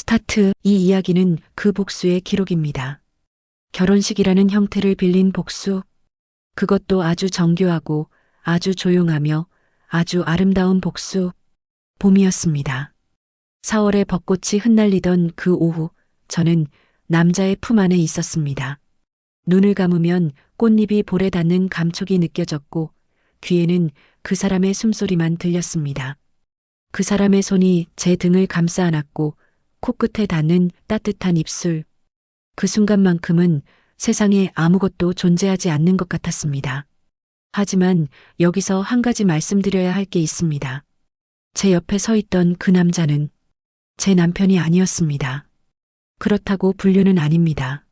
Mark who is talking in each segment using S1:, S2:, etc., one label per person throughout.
S1: 스타트. 이 이야기는 그 복수의 기록입니다. 결혼식이라는 형태를 빌린 복수. 그것도 아주 정교하고 아주 조용하며 아주 아름다운 복수. 봄이었습니다. 4월에 벚꽃이 흩날리던 그 오후, 저는 남자의 품 안에 있었습니다. 눈을 감으면 꽃잎이 볼에 닿는 감촉이 느껴졌고, 귀에는 그 사람의 숨소리만 들렸습니다. 그 사람의 손이 제 등을 감싸 안았고, 코끝에 닿는 따뜻한 입술. 그 순간만큼은 세상에 아무것도 존재하지 않는 것 같았습니다. 하지만 여기서 한 가지 말씀드려야 할 게 있습니다. 제 옆에 서 있던 그 남자는 제 남편이 아니었습니다. 그렇다고 불륜은 아닙니다.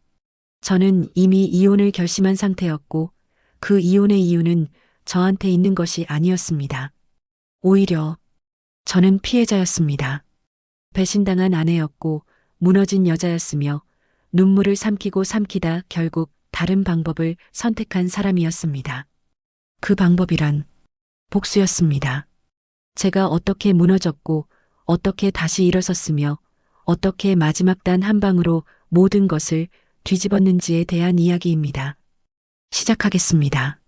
S1: 저는 이미 이혼을 결심한 상태였고, 그 이혼의 이유는 저한테 있는 것이 아니었습니다. 오히려 저는 피해자였습니다. 배신당한 아내였고 무너진 여자였으며 눈물을 삼키고 삼키다 결국 다른 방법을 선택한 사람이었습니다. 그 방법이란 복수였습니다. 제가 어떻게 무너졌고 어떻게 다시 일어섰으며 어떻게 마지막 단 한 방으로 모든 것을 뒤집었는지에 대한 이야기입니다. 시작하겠습니다.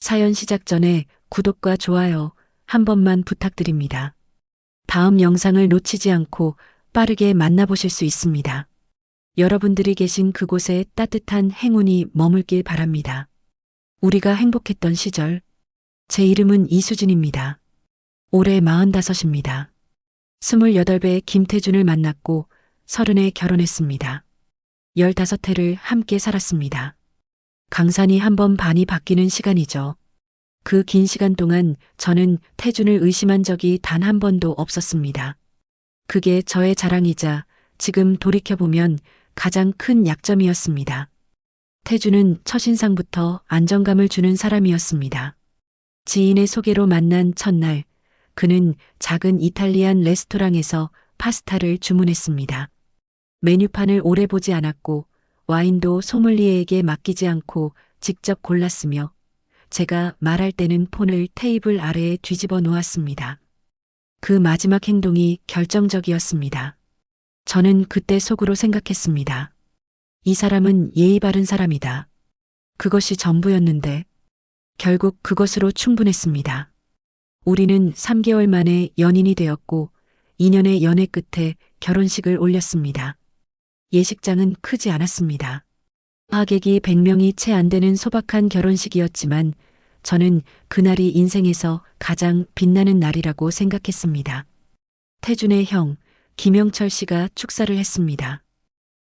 S1: 사연 시작 전에 구독과 좋아요 한 번만 부탁드립니다. 다음 영상을 놓치지 않고 빠르게 만나보실 수 있습니다. 여러분들이 계신 그곳에 따뜻한 행운이 머물길 바랍니다. 우리가 행복했던 시절. 제 이름은 이수진입니다. 올해 45입니다. 28배 김태준을 만났고 30에 결혼했습니다. 15해를 함께 살았습니다. 강산이 한 번 반이 바뀌는 시간이죠. 그 긴 시간 동안 저는 태준을 의심한 적이 단 한 번도 없었습니다. 그게 저의 자랑이자 지금 돌이켜보면 가장 큰 약점이었습니다. 태준은 첫인상부터 안정감을 주는 사람이었습니다. 지인의 소개로 만난 첫날, 그는 작은 이탈리안 레스토랑에서 파스타를 주문했습니다. 메뉴판을 오래 보지 않았고 와인도 소믈리에에게 맡기지 않고 직접 골랐으며 제가 말할 때는 폰을 테이블 아래에 뒤집어 놓았습니다. 그 마지막 행동이 결정적이었습니다. 저는 그때 속으로 생각했습니다. 이 사람은 예의 바른 사람이다. 그것이 전부였는데 결국 그것으로 충분했습니다. 우리는 3개월 만에 연인이 되었고 2년의 연애 끝에 결혼식을 올렸습니다. 예식장은 크지 않았습니다. 하객이 100명이 채 안 되는 소박한 결혼식이었지만 저는 그날이 인생에서 가장 빛나는 날이라고 생각했습니다. 태준의 형, 김영철 씨가 축사를 했습니다.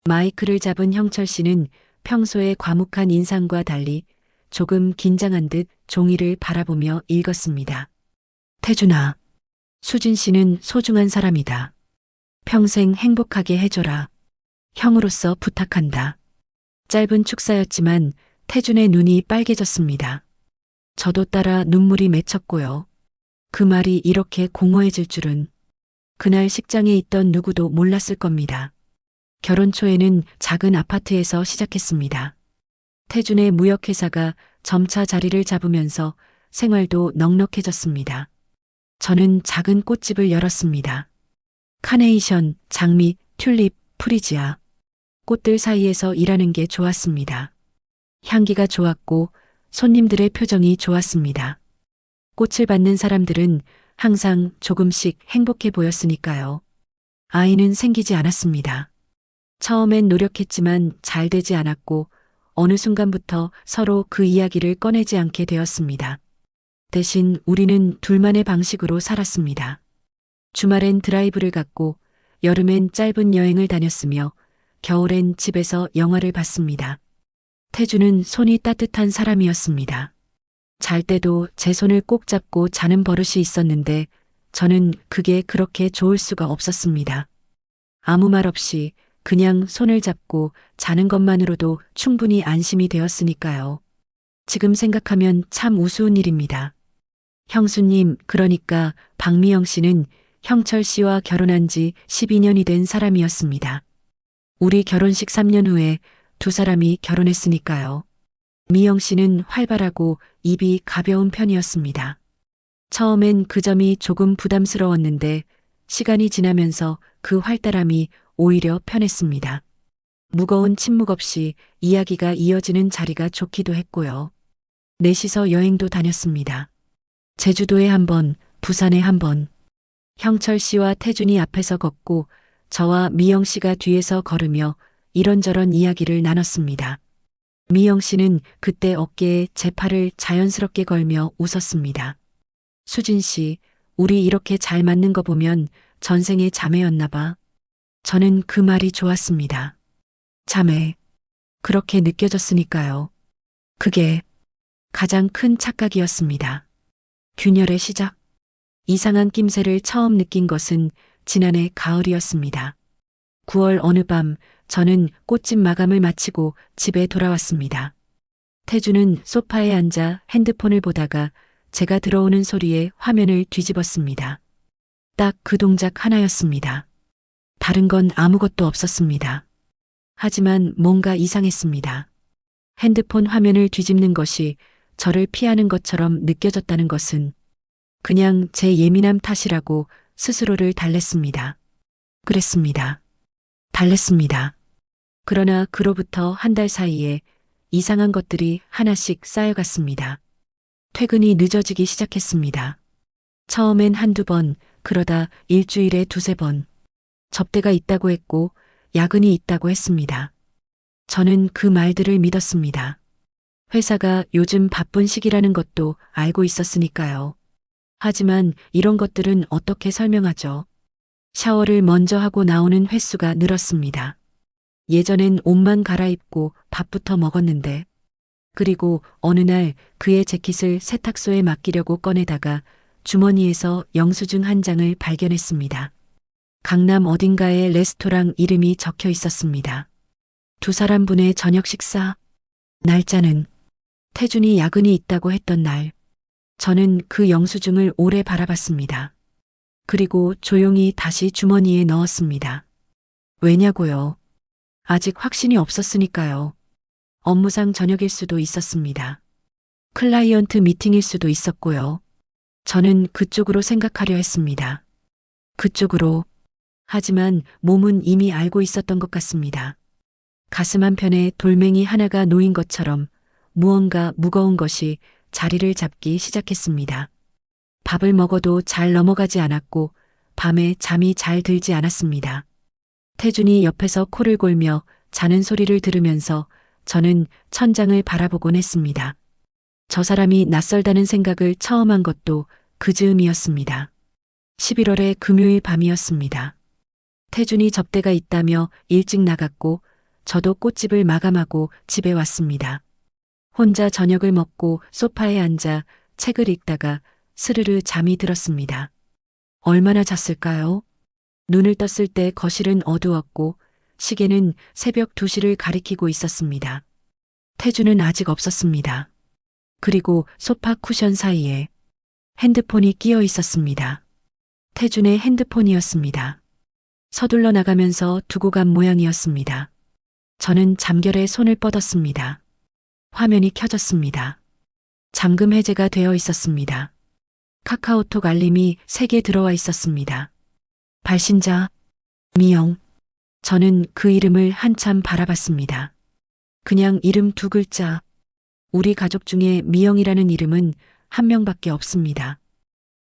S1: 마이크를 잡은 형철 씨는 평소의 과묵한 인상과 달리 조금 긴장한 듯 종이를 바라보며 읽었습니다. 태준아, 수진 씨는 소중한 사람이다. 평생 행복하게 해줘라. 형으로서 부탁한다. 짧은 축사였지만 태준의 눈이 빨개졌습니다. 저도 따라 눈물이 맺혔고요. 그 말이 이렇게 공허해질 줄은 그날 식장에 있던 누구도 몰랐을 겁니다. 결혼 초에는 작은 아파트에서 시작했습니다. 태준의 무역회사가 점차 자리를 잡으면서 생활도 넉넉해졌습니다. 저는 작은 꽃집을 열었습니다. 카네이션, 장미, 튤립, 프리지아. 꽃들 사이에서 일하는 게 좋았습니다. 향기가 좋았고 손님들의 표정이 좋았습니다. 꽃을 받는 사람들은 항상 조금씩 행복해 보였으니까요. 아이는 생기지 않았습니다. 처음엔 노력했지만 잘 되지 않았고 어느 순간부터 서로 그 이야기를 꺼내지 않게 되었습니다. 대신 우리는 둘만의 방식으로 살았습니다. 주말엔 드라이브를 갔고 여름엔 짧은 여행을 다녔으며 겨울엔 집에서 영화를 봤습니다. 태준은 손이 따뜻한 사람이었습니다. 잘 때도 제 손을 꼭 잡고 자는 버릇이 있었는데 저는 그게 그렇게 좋을 수가 없었습니다. 아무 말 없이 그냥 손을 잡고 자는 것만으로도 충분히 안심이 되었으니까요. 지금 생각하면 참 우스운 일입니다. 형수님, 그러니까 박미영 씨는 형철 씨와 결혼한 지 12년이 된 사람이었습니다. 우리 결혼식 3년 후에 두 사람이 결혼했으니까요. 미영 씨는 활발하고 입이 가벼운 편이었습니다. 처음엔 그 점이 조금 부담스러웠는데 시간이 지나면서 그 활달함이 오히려 편했습니다. 무거운 침묵 없이 이야기가 이어지는 자리가 좋기도 했고요. 넷이서 여행도 다녔습니다. 제주도에 한 번, 부산에 한 번. 형철 씨와 태준이 앞에서 걷고 저와 미영 씨가 뒤에서 걸으며 이런저런 이야기를 나눴습니다. 미영 씨는 그때 어깨에 제 팔을 자연스럽게 걸며 웃었습니다. 수진 씨, 우리 이렇게 잘 맞는 거 보면 전생의 자매였나 봐. 저는 그 말이 좋았습니다. 자매. 그렇게 느껴졌으니까요. 그게 가장 큰 착각이었습니다. 균열의 시작. 이상한 낌새를 처음 느낀 것은 지난해 가을이었습니다. 9월 어느 밤 저는 꽃집 마감을 마치고 집에 돌아왔습니다. 태주는 소파에 앉아 핸드폰을 보다가 제가 들어오는 소리에 화면을 뒤집었습니다. 딱 그 동작 하나였습니다. 다른 건 아무것도 없었습니다. 하지만 뭔가 이상했습니다. 핸드폰 화면을 뒤집는 것이 저를 피하는 것처럼 느껴졌다는 것은 그냥 제 예민함 탓이라고 스스로를 달랬습니다. 그랬습니다. 달랬습니다. 그러나 그로부터 한 달 사이에 이상한 것들이 하나씩 쌓여갔습니다. 퇴근이 늦어지기 시작했습니다. 처음엔 한두 번, 그러다 일주일에 두세 번. 접대가 있다고 했고 야근이 있다고 했습니다. 저는 그 말들을 믿었습니다. 회사가 요즘 바쁜 시기라는 것도 알고 있었으니까요. 하지만 이런 것들은 어떻게 설명하죠? 샤워를 먼저 하고 나오는 횟수가 늘었습니다. 예전엔 옷만 갈아입고 밥부터 먹었는데, 그리고 어느 날 그의 재킷을 세탁소에 맡기려고 꺼내다가 주머니에서 영수증 한 장을 발견했습니다. 강남 어딘가에 레스토랑 이름이 적혀 있었습니다. 2사람분의 저녁 식사. 날짜는 태준이 야근이 있다고 했던 날. 저는 그 영수증을 오래 바라봤습니다. 그리고 조용히 다시 주머니에 넣었습니다. 왜냐고요? 아직 확신이 없었으니까요. 업무상 저녁일 수도 있었습니다. 클라이언트 미팅일 수도 있었고요. 저는 그쪽으로 생각하려 했습니다. 그쪽으로. 하지만 몸은 이미 알고 있었던 것 같습니다. 가슴 한편에 돌멩이 하나가 놓인 것처럼 무언가 무거운 것이 자리를 잡기 시작했습니다. 밥을 먹어도 잘 넘어가지 않았고 밤에 잠이 잘 들지 않았습니다. 태준이 옆에서 코를 골며 자는 소리를 들으면서 저는 천장을 바라보곤 했습니다. 저 사람이 낯설다는 생각을 처음 한 것도 그 즈음이었습니다. 11월의 금요일 밤이었습니다. 태준이 접대가 있다며 일찍 나갔고 저도 꽃집을 마감하고 집에 왔습니다. 혼자 저녁을 먹고 소파에 앉아 책을 읽다가 스르르 잠이 들었습니다. 얼마나 잤을까요? 눈을 떴을 때 거실은 어두웠고 시계는 새벽 2시를 가리키고 있었습니다. 태준은 아직 없었습니다. 그리고 소파 쿠션 사이에 핸드폰이 끼어 있었습니다. 태준의 핸드폰이었습니다. 서둘러 나가면서 두고 간 모양이었습니다. 저는 잠결에 손을 뻗었습니다. 화면이 켜졌습니다. 잠금 해제가 되어 있었습니다. 카카오톡 알림이 3개 들어와 있었습니다. 발신자, 미영. 저는 그 이름을 한참 바라봤습니다. 그냥 이름 2글자. 우리 가족 중에 미영이라는 이름은 한 명밖에 없습니다.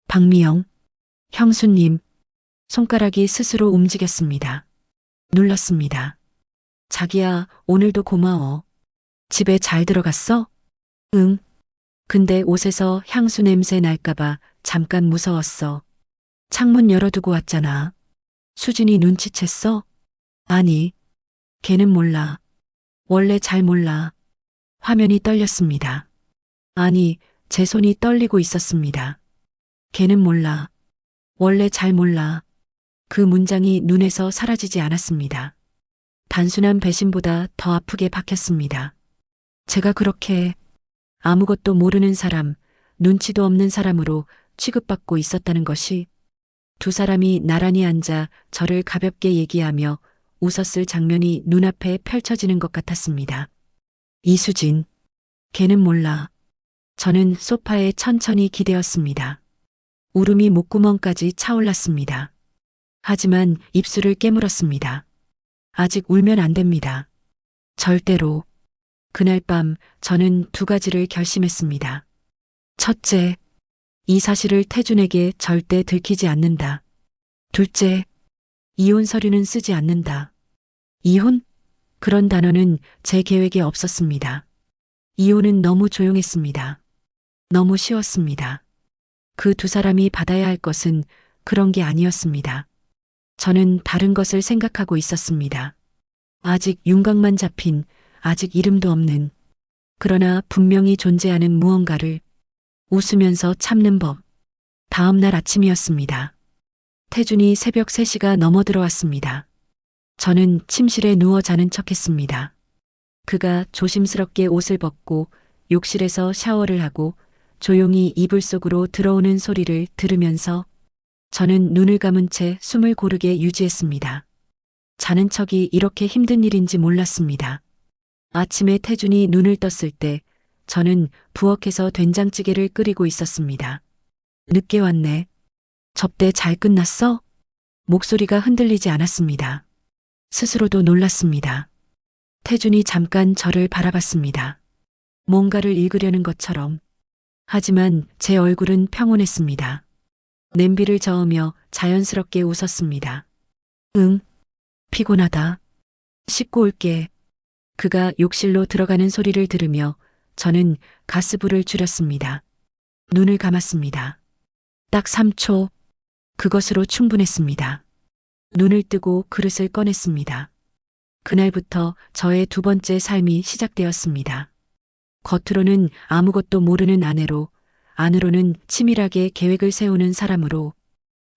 S1: 박미영. 형수님. 손가락이 스스로 움직였습니다. 눌렀습니다. 자기야, 오늘도 고마워. 집에 잘 들어갔어? 응. 근데 옷에서 향수 냄새 날까봐 잠깐 무서웠어. 창문 열어두고 왔잖아. 수진이 눈치챘어? 아니. 걔는 몰라. 원래 잘 몰라. 화면이 떨렸습니다. 아니, 제 손이 떨리고 있었습니다. 걔는 몰라. 원래 잘 몰라. 그 문장이 눈에서 사라지지 않았습니다. 단순한 배신보다 더 아프게 박혔습니다. 제가 그렇게 아무것도 모르는 사람, 눈치도 없는 사람으로 취급받고 있었다는 것이 2사람이 나란히 앉아 저를 가볍게 얘기하며 웃었을 장면이 눈앞에 펼쳐지는 것 같았습니다. 이수진. 걔는 몰라. 저는 소파에 천천히 기대었습니다. 울음이 목구멍까지 차올랐습니다. 하지만 입술을 깨물었습니다. 아직 울면 안 됩니다. 절대로. 그날 밤 저는 두 가지를 결심했습니다. 첫째, 이 사실을 태준에게 절대 들키지 않는다. 둘째, 이혼 서류는 쓰지 않는다. 이혼? 그런 단어는 제 계획에 없었습니다. 이혼은 너무 조용했습니다. 너무 쉬웠습니다. 그 두 사람이 받아야 할 것은 그런 게 아니었습니다. 저는 다른 것을 생각하고 있었습니다. 아직 윤곽만 잡힌, 아직 이름도 없는, 그러나 분명히 존재하는 무언가를 웃으면서 참는 법. 다음 날 아침이었습니다. 태준이 새벽 3시가 넘어 들어왔습니다. 저는 침실에 누워 자는 척했습니다. 그가 조심스럽게 옷을 벗고 욕실에서 샤워를 하고 조용히 이불 속으로 들어오는 소리를 들으면서 저는 눈을 감은 채 숨을 고르게 유지했습니다. 자는 척이 이렇게 힘든 일인지 몰랐습니다. 아침에 태준이 눈을 떴을 때 저는 부엌에서 된장찌개를 끓이고 있었습니다. 늦게 왔네. 접대 잘 끝났어? 목소리가 흔들리지 않았습니다. 스스로도 놀랐습니다. 태준이 잠깐 저를 바라봤습니다. 뭔가를 읽으려는 것처럼. 하지만 제 얼굴은 평온했습니다. 냄비를 저으며 자연스럽게 웃었습니다. 응, 피곤하다. 씻고 올게. 그가 욕실로 들어가는 소리를 들으며 저는 가스불을 줄였습니다. 눈을 감았습니다. 딱 3초. 그것으로 충분했습니다. 눈을 뜨고 그릇을 꺼냈습니다. 그날부터 저의 두 번째 삶이 시작되었습니다. 겉으로는 아무것도 모르는 아내로, 안으로는 치밀하게 계획을 세우는 사람으로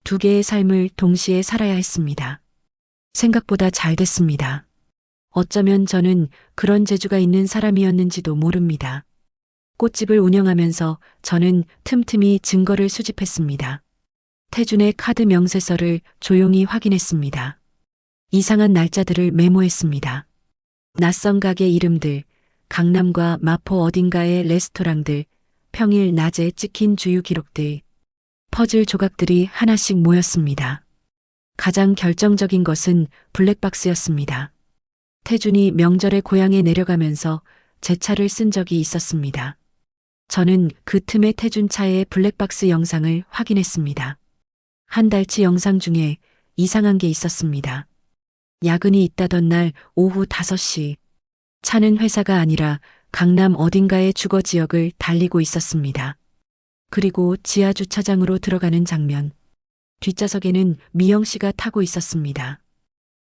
S1: 두 개의 삶을 동시에 살아야 했습니다. 생각보다 잘 됐습니다. 어쩌면 저는 그런 재주가 있는 사람이었는지도 모릅니다. 꽃집을 운영하면서 저는 틈틈이 증거를 수집했습니다. 태준의 카드 명세서를 조용히 확인했습니다. 이상한 날짜들을 메모했습니다. 낯선 가게 이름들, 강남과 마포 어딘가의 레스토랑들, 평일 낮에 찍힌 주유 기록들, 퍼즐 조각들이 하나씩 모였습니다. 가장 결정적인 것은 블랙박스였습니다. 태준이 명절에 고향에 내려가면서 제 차를 쓴 적이 있었습니다. 저는 그 틈에 태준 차의 블랙박스 영상을 확인했습니다. 한 달치 영상 중에 이상한 게 있었습니다. 야근이 있다던 날 오후 5시. 차는 회사가 아니라 강남 어딘가의 주거 지역을 달리고 있었습니다. 그리고 지하 주차장으로 들어가는 장면. 뒷좌석에는 미영 씨가 타고 있었습니다.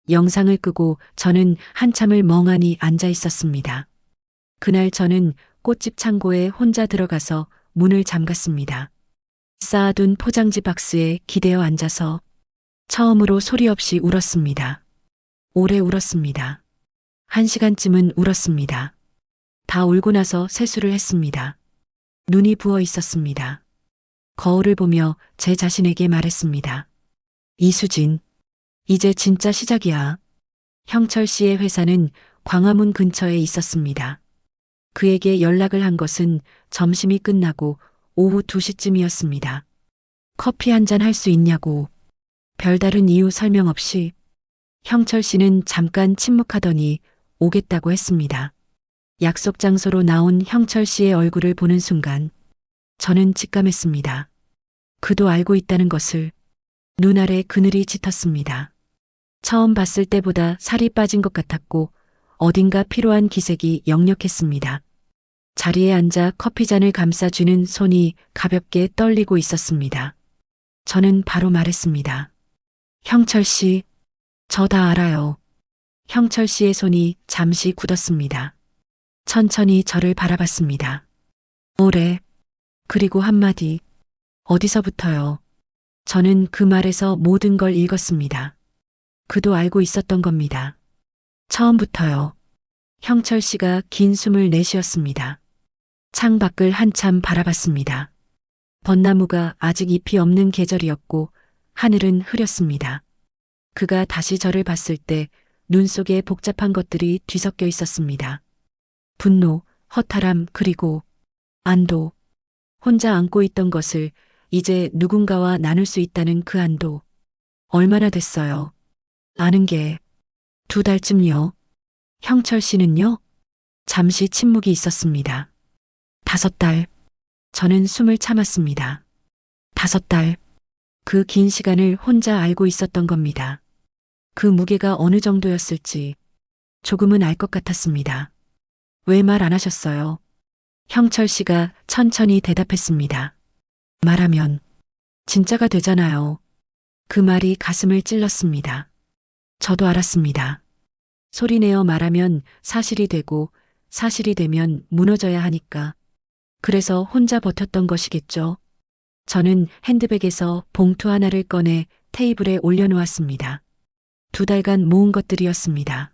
S1: 영상을 끄고 저는 한참을 멍하니 앉아 있었습니다. 그날 저는 꽃집 창고에 혼자 들어가서 문을 잠갔습니다. 쌓아둔 포장지 박스에 기대어 앉아서 처음으로 소리 없이 울었습니다. 오래 울었습니다. 1시간쯤은 울었습니다. 다 울고 나서 세수를 했습니다. 눈이 부어 있었습니다. 거울을 보며 제 자신에게 말했습니다. 이수진, 이제 진짜 시작이야. 형철 씨의 회사는 광화문 근처에 있었습니다. 그에게 연락을 한 것은 점심이 끝나고 오후 2시쯤이었습니다. 커피 한 잔 할 수 있냐고. 별다른 이유 설명 없이. 형철 씨는 잠깐 침묵하더니 오겠다고 했습니다. 약속 장소로 나온 형철 씨의 얼굴을 보는 순간 저는 직감했습니다. 그도 알고 있다는 것을. 눈 아래 그늘이 짙었습니다. 처음 봤을 때보다 살이 빠진 것 같았고 어딘가 피로한 기색이 역력했습니다. 자리에 앉아 커피잔을 감싸쥐는 손이 가볍게 떨리고 있었습니다. 저는 바로 말했습니다. 형철 씨, 저 다 알아요. 형철 씨의 손이 잠시 굳었습니다. 천천히 저를 바라봤습니다. 오래. 그리고 한마디. 어디서부터요? 저는 그 말에서 모든 걸 읽었습니다. 그도 알고 있었던 겁니다. 처음부터요. 형철 씨가 긴 숨을 내쉬었습니다. 창 밖을 한참 바라봤습니다. 벚나무가 아직 잎이 없는 계절이었고 하늘은 흐렸습니다. 그가 다시 저를 봤을 때 눈 속에 복잡한 것들이 뒤섞여 있었습니다. 분노, 허탈함, 그리고 안도. 혼자 안고 있던 것을 이제 누군가와 나눌 수 있다는 그 안도. 얼마나 됐어요. 아는 게. 2달쯤요. 형철 씨는요? 잠시 침묵이 있었습니다. 5달. 저는 숨을 참았습니다. 5달. 그 긴 시간을 혼자 알고 있었던 겁니다. 그 무게가 어느 정도였을지 조금은 알 것 같았습니다. 왜 말 안 하셨어요? 형철 씨가 천천히 대답했습니다. 말하면 진짜가 되잖아요. 그 말이 가슴을 찔렀습니다. 저도 알았습니다. 소리내어 말하면 사실이 되고 사실이 되면 무너져야 하니까. 그래서 혼자 버텼던 것이겠죠. 저는 핸드백에서 봉투 하나를 꺼내 테이블에 올려놓았습니다. 2달간 모은 것들이었습니다.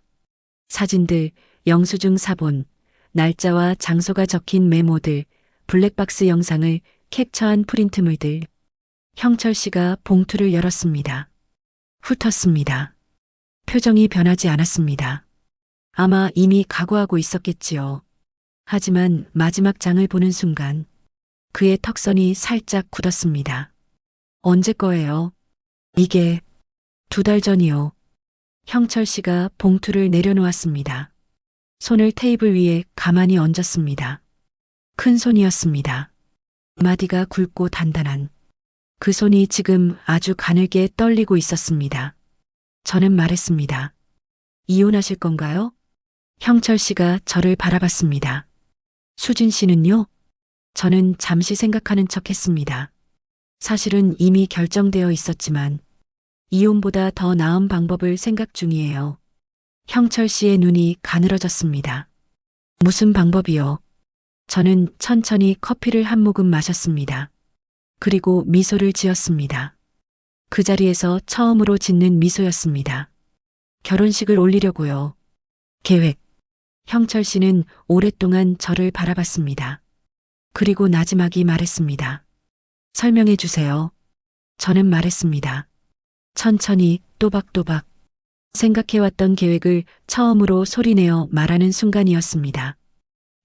S1: 사진들, 영수증 사본, 날짜와 장소가 적힌 메모들, 블랙박스 영상을 캡처한 프린트물들. 형철 씨가 봉투를 열었습니다. 훑었습니다. 표정이 변하지 않았습니다. 아마 이미 각오하고 있었겠지요. 하지만 마지막 장을 보는 순간 그의 턱선이 살짝 굳었습니다. 언제 거예요? 이게 2달 전이요. 형철 씨가 봉투를 내려놓았습니다. 손을 테이블 위에 가만히 얹었습니다. 큰 손이었습니다. 마디가 굵고 단단한 그 손이 지금 아주 가늘게 떨리고 있었습니다. 저는 말했습니다. 이혼하실 건가요? 형철 씨가 저를 바라봤습니다. 수진 씨는요? 저는 잠시 생각하는 척 했습니다. 사실은 이미 결정되어 있었지만 이혼보다 더 나은 방법을 생각 중이에요. 형철 씨의 눈이 가늘어졌습니다. 무슨 방법이요? 저는 천천히 커피를 한 모금 마셨습니다. 그리고 미소를 지었습니다. 그 자리에서 처음으로 짓는 미소였습니다. 결혼식을 올리려고요. 계획. 형철 씨는 오랫동안 저를 바라봤습니다. 그리고 나지막이 말했습니다. 설명해 주세요. 저는 말했습니다. 천천히 또박또박 생각해왔던 계획을 처음으로 소리내어 말하는 순간이었습니다.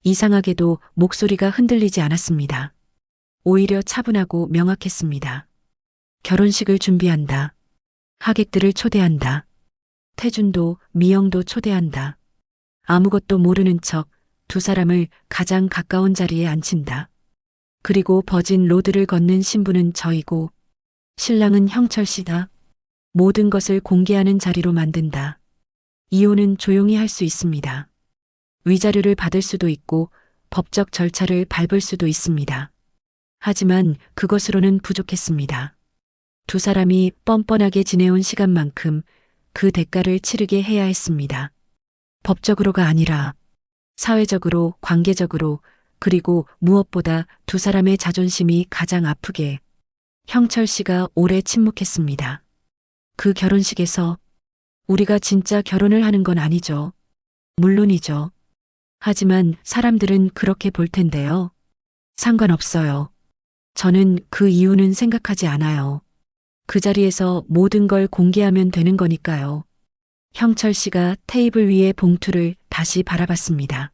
S1: 이상하게도 목소리가 흔들리지 않았습니다. 오히려 차분하고 명확했습니다. 결혼식을 준비한다. 하객들을 초대한다. 태준도 미영도 초대한다. 아무것도 모르는 척 2사람을 가장 가까운 자리에 앉힌다. 그리고 버진 로드를 걷는 신부는 저이고 신랑은 형철 씨다. 모든 것을 공개하는 자리로 만든다. 이혼은 조용히 할 수 있습니다. 위자료를 받을 수도 있고 법적 절차를 밟을 수도 있습니다. 하지만 그것으로는 부족했습니다. 2사람이 뻔뻔하게 지내온 시간만큼 그 대가를 치르게 해야 했습니다. 법적으로가 아니라 사회적으로, 관계적으로, 그리고 무엇보다 2사람의 자존심이 가장 아프게. 형철 씨가 오래 침묵했습니다. 그 결혼식에서 우리가 진짜 결혼을 하는 건 아니죠. 물론이죠. 하지만 사람들은 그렇게 볼 텐데요. 상관없어요. 저는 그 이유는 생각하지 않아요. 그 자리에서 모든 걸 공개하면 되는 거니까요. 형철 씨가 테이블 위의 봉투를 다시 바라봤습니다.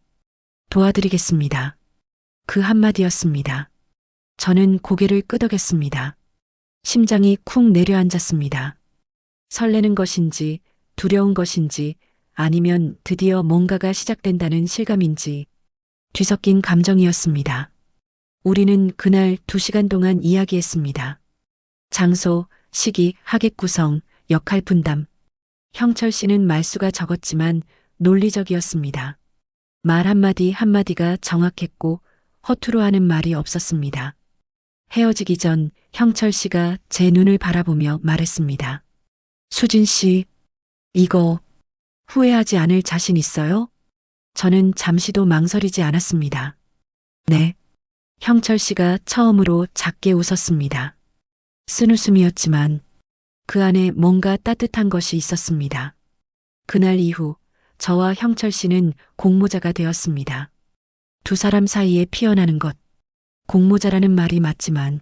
S1: 도와드리겠습니다. 그 한마디였습니다. 저는 고개를 끄덕였습니다. 심장이 쿵 내려앉았습니다. 설레는 것인지 두려운 것인지 아니면 드디어 뭔가가 시작된다는 실감인지 뒤섞인 감정이었습니다. 우리는 그날 2시간 동안 이야기했습니다. 장소, 시기, 하객 구성, 역할 분담. 형철 씨는 말수가 적었지만 논리적이었습니다. 말 한마디 한마디가 정확했고 허투루 하는 말이 없었습니다. 헤어지기 전 형철 씨가 제 눈을 바라보며 말했습니다. 수진 씨, 이거 후회하지 않을 자신 있어요? 저는 잠시도 망설이지 않았습니다. 네. 형철 씨가 처음으로 작게 웃었습니다. 쓴웃음이었지만 그 안에 뭔가 따뜻한 것이 있었습니다. 그날 이후 저와 형철 씨는 공모자가 되었습니다. 2사람 사이에 피어나는 것. 공모자라는 말이 맞지만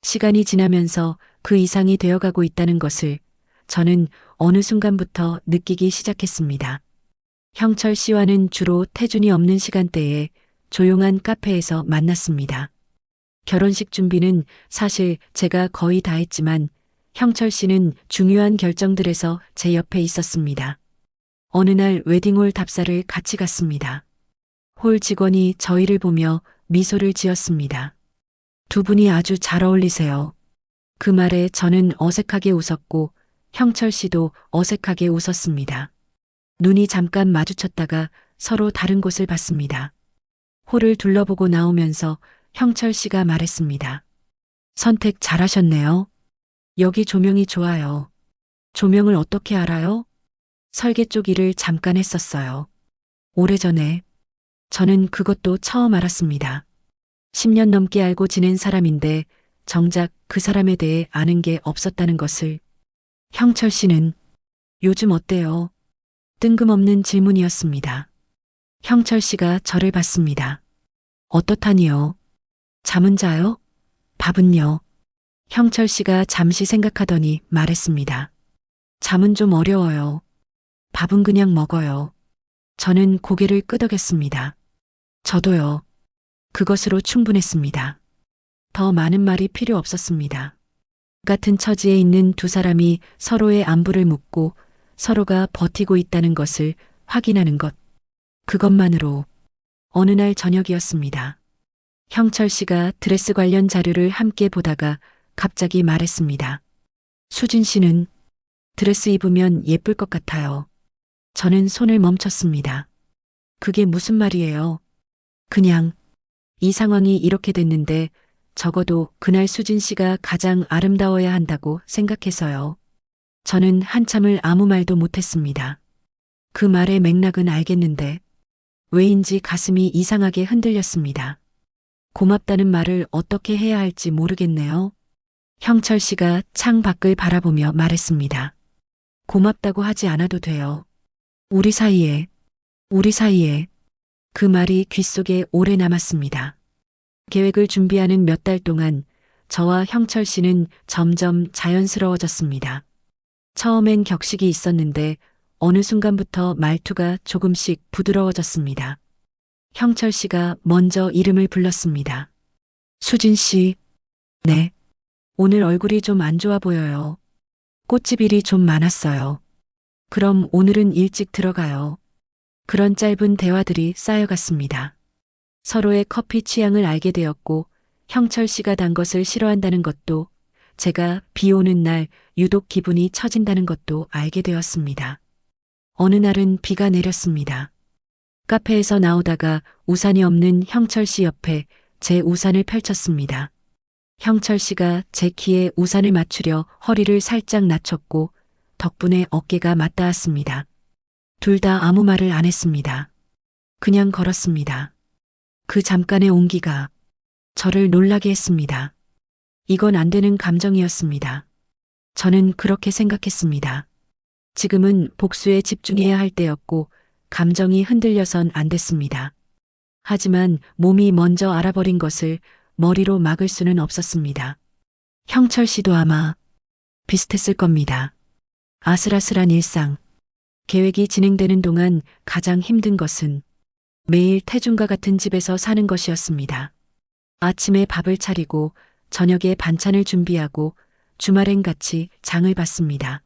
S1: 시간이 지나면서 그 이상이 되어가고 있다는 것을 저는 어느 순간부터 느끼기 시작했습니다. 형철 씨와는 주로 태준이 없는 시간대에 조용한 카페에서 만났습니다. 결혼식 준비는 사실 제가 거의 다 했지만 형철 씨는 중요한 결정들에서 제 옆에 있었습니다. 어느 날 웨딩홀 답사를 같이 갔습니다. 홀 직원이 저희를 보며 미소를 지었습니다. 두 분이 아주 잘 어울리세요. 그 말에 저는 어색하게 웃었고 형철 씨도 어색하게 웃었습니다. 눈이 잠깐 마주쳤다가 서로 다른 곳을 봤습니다. 홀을 둘러보고 나오면서 형철 씨가 말했습니다. 선택 잘하셨네요. 여기 조명이 좋아요. 조명을 어떻게 알아요? 설계 쪽 일을 잠깐 했었어요. 오래전에. 저는 그것도 처음 알았습니다. 10년 넘게 알고 지낸 사람인데 정작 그 사람에 대해 아는 게 없었다는 것을. 형철 씨는 요즘 어때요? 뜬금없는 질문이었습니다. 형철 씨가 저를 봤습니다. 어떻다니요? 잠은 자요? 밥은요? 형철 씨가 잠시 생각하더니 말했습니다. 잠은 좀 어려워요. 밥은 그냥 먹어요. 저는 고개를 끄덕였습니다. 저도요. 그것으로 충분했습니다. 더 많은 말이 필요 없었습니다. 같은 처지에 있는 두 사람이 서로의 안부를 묻고 서로가 버티고 있다는 것을 확인하는 것. 그것만으로 어느 날 저녁이었습니다. 형철 씨가 드레스 관련 자료를 함께 보다가 갑자기 말했습니다. 수진 씨는 드레스 입으면 예쁠 것 같아요. 저는 손을 멈췄습니다. 그게 무슨 말이에요? 그냥 이 상황이 이렇게 됐는데 적어도 그날 수진 씨가 가장 아름다워야 한다고 생각해서요. 저는 한참을 아무 말도 못했습니다. 그 말의 맥락은 알겠는데 왜인지 가슴이 이상하게 흔들렸습니다. 고맙다는 말을 어떻게 해야 할지 모르겠네요. 형철 씨가 창 밖을 바라보며 말했습니다. 고맙다고 하지 않아도 돼요. 우리 사이에. 그 말이 귓속에 오래 남았습니다. 계획을 준비하는 몇 달 동안 저와 형철 씨는 점점 자연스러워졌습니다. 처음엔 격식이 있었는데 어느 순간부터 말투가 조금씩 부드러워졌습니다. 형철 씨가 먼저 이름을 불렀습니다. 수진 씨. 네. 오늘 얼굴이 좀 안 좋아 보여요. 꽃집일이 좀 많았어요. 그럼 오늘은 일찍 들어가요. 그런 짧은 대화들이 쌓여갔습니다. 서로의 커피 취향을 알게 되었고 형철 씨가 단 것을 싫어한다는 것도 제가 비 오는 날 유독 기분이 처진다는 것도 알게 되었습니다. 어느 날은 비가 내렸습니다. 카페에서 나오다가 우산이 없는 형철 씨 옆에 제 우산을 펼쳤습니다. 형철 씨가 제 키에 우산을 맞추려 허리를 살짝 낮췄고 덕분에 어깨가 맞닿았습니다. 둘 다 아무 말을 안 했습니다. 그냥 걸었습니다. 그 잠깐의 온기가 저를 놀라게 했습니다. 이건 안 되는 감정이었습니다. 저는 그렇게 생각했습니다. 지금은 복수에 집중해야 할 때였고 감정이 흔들려선 안 됐습니다. 하지만 몸이 먼저 알아버린 것을 머리로 막을 수는 없었습니다. 형철 씨도 아마 비슷했을 겁니다. 아슬아슬한 일상. 계획이 진행되는 동안 가장 힘든 것은 매일 태중과 같은 집에서 사는 것이었습니다. 아침에 밥을 차리고 저녁에 반찬을 준비하고 주말엔 같이 장을 봤습니다.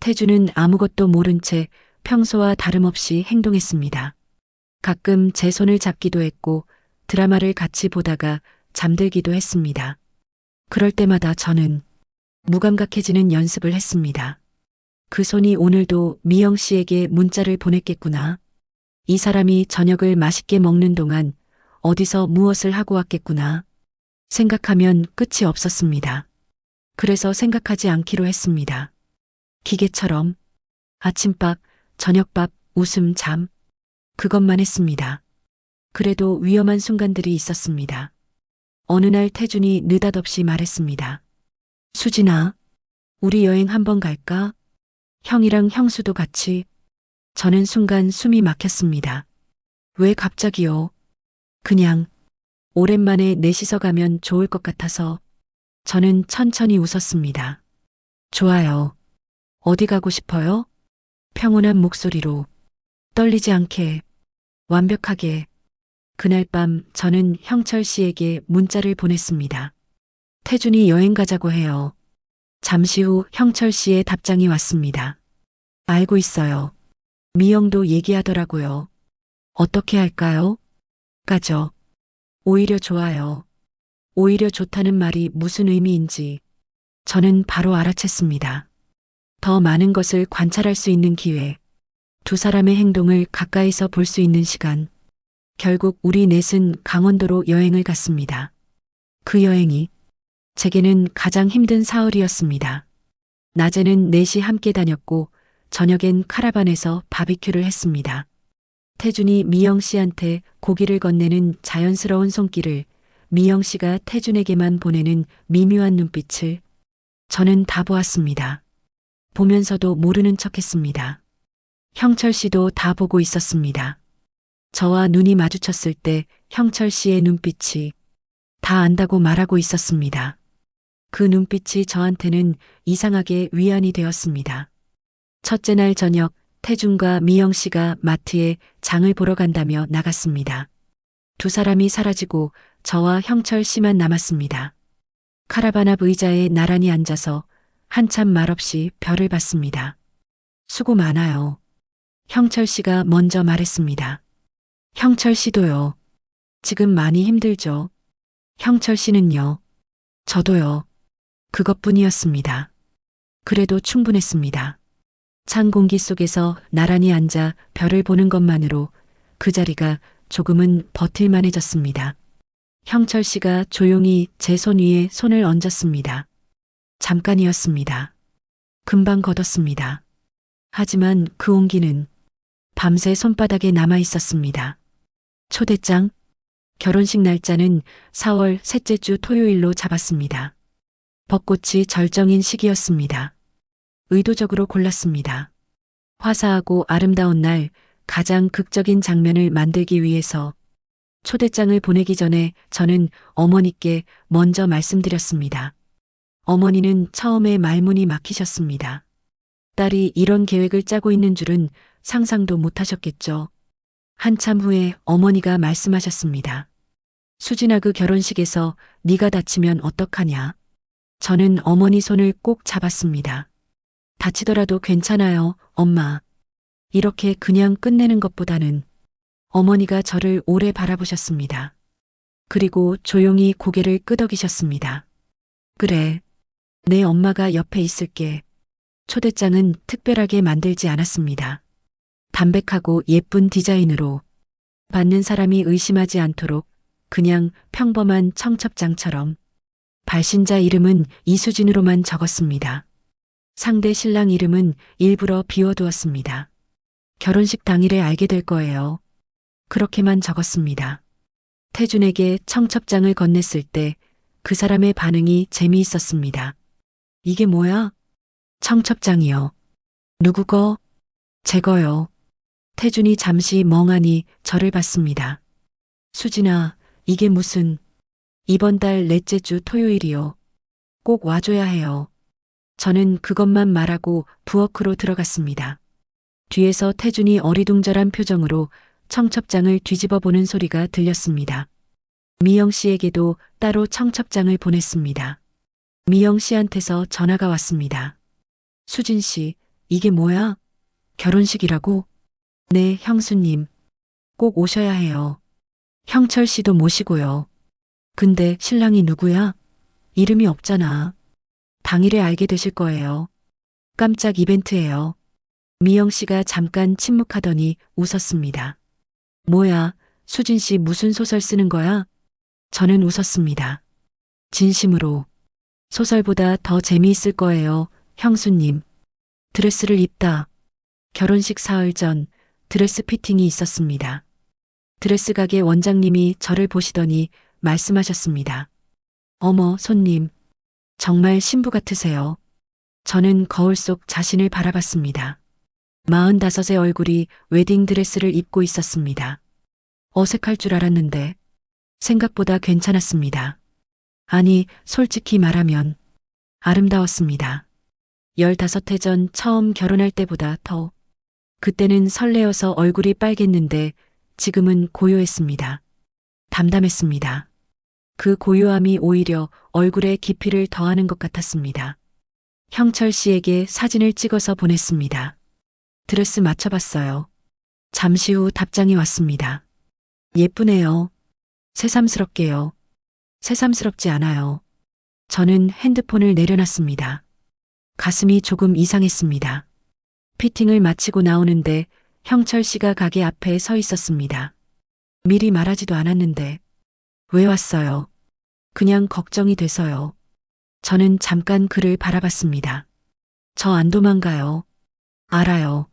S1: 태주는 아무것도 모른 채 평소와 다름없이 행동했습니다. 가끔 제 손을 잡기도 했고 드라마를 같이 보다가 잠들기도 했습니다. 그럴 때마다 저는 무감각해지는 연습을 했습니다. 그 손이 오늘도 미영 씨에게 문자를 보냈겠구나. 이 사람이 저녁을 맛있게 먹는 동안 어디서 무엇을 하고 왔겠구나. 생각하면 끝이 없었습니다. 그래서 생각하지 않기로 했습니다. 기계처럼 아침밥, 저녁밥, 웃음, 잠. 그것만 했습니다. 그래도 위험한 순간들이 있었습니다. 어느 날 태준이 느닷없이 말했습니다. 수진아, 우리 여행 한번 갈까? 형이랑 형수도 같이. 저는 순간 숨이 막혔습니다. 왜 갑자기요? 그냥 오랜만에 넷이서 가면 좋을 것 같아서. 저는 천천히 웃었습니다. 좋아요. 어디 가고 싶어요? 평온한 목소리로. 떨리지 않게. 완벽하게. 그날 밤 저는 형철 씨에게 문자를 보냈습니다. 태준이 여행 가자고 해요. 잠시 후 형철 씨의 답장이 왔습니다. 알고 있어요. 미영도 얘기하더라고요. 어떻게 할까요? 까죠. 오히려 좋아요. 오히려 좋다는 말이 무슨 의미인지 저는 바로 알아챘습니다. 더 많은 것을 관찰할 수 있는 기회, 두 사람의 행동을 가까이서 볼 수 있는 시간. 결국 우리 넷은 강원도로 여행을 갔습니다. 그 여행이 제게는 가장 힘든 사흘이었습니다. 낮에는 넷이 함께 다녔고 저녁엔 카라반에서 바비큐를 했습니다. 태준이 미영 씨한테 고기를 건네는 자연스러운 손길을, 미영 씨가 태준에게만 보내는 미묘한 눈빛을 저는 다 보았습니다. 보면서도 모르는 척했습니다. 형철 씨도 다 보고 있었습니다. 저와 눈이 마주쳤을 때 형철 씨의 눈빛이 다 안다고 말하고 있었습니다. 그 눈빛이 저한테는 이상하게 위안이 되었습니다. 첫째 날 저녁 태준과 미영 씨가 마트에 장을 보러 간다며 나갔습니다. 두 사람이 사라지고 저와 형철 씨만 남았습니다. 카라반 앞 의자에 나란히 앉아서 한참 말없이 별을 봤습니다. 수고 많아요. 형철 씨가 먼저 말했습니다. 형철 씨도요. 지금 많이 힘들죠. 형철 씨는요. 저도요. 그것뿐이었습니다. 그래도 충분했습니다. 찬 공기 속에서 나란히 앉아 별을 보는 것만으로 그 자리가 조금은 버틸만해졌습니다. 형철 씨가 조용히 제 손 위에 손을 얹었습니다. 잠깐이었습니다. 금방 걷었습니다. 하지만 그 온기는 밤새 손바닥에 남아 있었습니다. 초대장, 결혼식 날짜는 4월 셋째 주 토요일로 잡았습니다. 벚꽃이 절정인 시기였습니다. 의도적으로 골랐습니다. 화사하고 아름다운 날 가장 극적인 장면을 만들기 위해서 초대장을 보내기 전에 저는 어머니께 먼저 말씀드렸습니다. 어머니는 처음에 말문이 막히셨습니다. 딸이 이런 계획을 짜고 있는 줄은 상상도 못하셨겠죠. 한참 후에 어머니가 말씀하셨습니다. 수진아, 그 결혼식에서 네가 다치면 어떡하냐. 저는 어머니 손을 꼭 잡았습니다. 다치더라도 괜찮아요, 엄마. 이렇게 그냥 끝내는 것보다는. 어머니가 저를 오래 바라보셨습니다. 그리고 조용히 고개를 끄덕이셨습니다. 그래, 내 엄마가 옆에 있을게. 초대장은 특별하게 만들지 않았습니다. 담백하고 예쁜 디자인으로 받는 사람이 의심하지 않도록 그냥 평범한 청첩장처럼 발신자 이름은 이수진으로만 적었습니다. 상대 신랑 이름은 일부러 비워두었습니다. 결혼식 당일에 알게 될 거예요. 그렇게만 적었습니다. 태준에게 청첩장을 건넸을 때 그 사람의 반응이 재미있었습니다. 이게 뭐야? 청첩장이요. 누구 거? 제 거요. 태준이 잠시 멍하니 저를 봤습니다. 수진아, 이게 무슨, 이번 달 넷째 주 토요일이요. 꼭 와줘야 해요. 저는 그것만 말하고 부엌으로 들어갔습니다. 뒤에서 태준이 어리둥절한 표정으로 청첩장을 뒤집어 보는 소리가 들렸습니다. 미영 씨에게도 따로 청첩장을 보냈습니다. 미영 씨한테서 전화가 왔습니다. 수진 씨, 이게 뭐야? 결혼식이라고? 네, 형수님. 꼭 오셔야 해요. 형철 씨도 모시고요. 근데 신랑이 누구야? 이름이 없잖아. 당일에 알게 되실 거예요. 깜짝 이벤트예요. 미영 씨가 잠깐 침묵하더니 웃었습니다. 뭐야, 수진 씨 무슨 소설 쓰는 거야? 저는 웃었습니다. 진심으로. 소설보다 더 재미있을 거예요, 형수님. 드레스를 입다. 결혼식 사흘 전 드레스 피팅이 있었습니다. 드레스 가게 원장님이 저를 보시더니 말씀하셨습니다. 어머, 손님. 정말 신부 같으세요. 저는 거울 속 자신을 바라봤습니다. 45의 얼굴이 웨딩 드레스를 입고 있었습니다. 어색할 줄 알았는데 생각보다 괜찮았습니다. 아니, 솔직히 말하면 아름다웠습니다. 15해 전 처음 결혼할 때보다 더. 그때는 설레어서 얼굴이 빨갰는데 지금은 고요했습니다. 담담했습니다. 그 고요함이 오히려 얼굴에 깊이를 더하는 것 같았습니다. 형철 씨에게 사진을 찍어서 보냈습니다. 드레스 맞춰봤어요. 잠시 후 답장이 왔습니다. 예쁘네요. 새삼스럽게요. 새삼스럽지 않아요. 저는 핸드폰을 내려놨습니다. 가슴이 조금 이상했습니다. 피팅을 마치고 나오는데 형철 씨가 가게 앞에 서 있었습니다. 미리 말하지도 않았는데 왜 왔어요? 그냥 걱정이 돼서요. 저는 잠깐 그를 바라봤습니다. 저 안 도망가요. 알아요.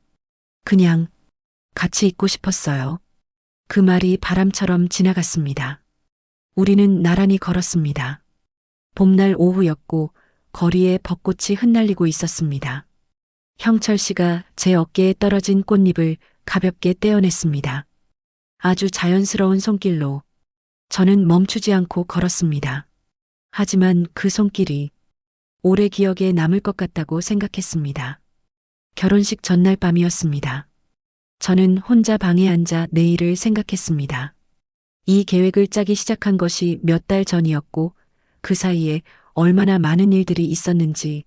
S1: 그냥 같이 있고 싶었어요. 그 말이 바람처럼 지나갔습니다. 우리는 나란히 걸었습니다. 봄날 오후였고 거리에 벚꽃이 흩날리고 있었습니다. 형철 씨가 제 어깨에 떨어진 꽃잎을 가볍게 떼어냈습니다. 아주 자연스러운 손길로 저는 멈추지 않고 걸었습니다. 하지만 그 손길이 오래 기억에 남을 것 같다고 생각했습니다. 결혼식 전날 밤이었습니다. 저는 혼자 방에 앉아 내일을 생각했습니다. 이 계획을 짜기 시작한 것이 몇 달 전이었고 그 사이에 얼마나 많은 일들이 있었는지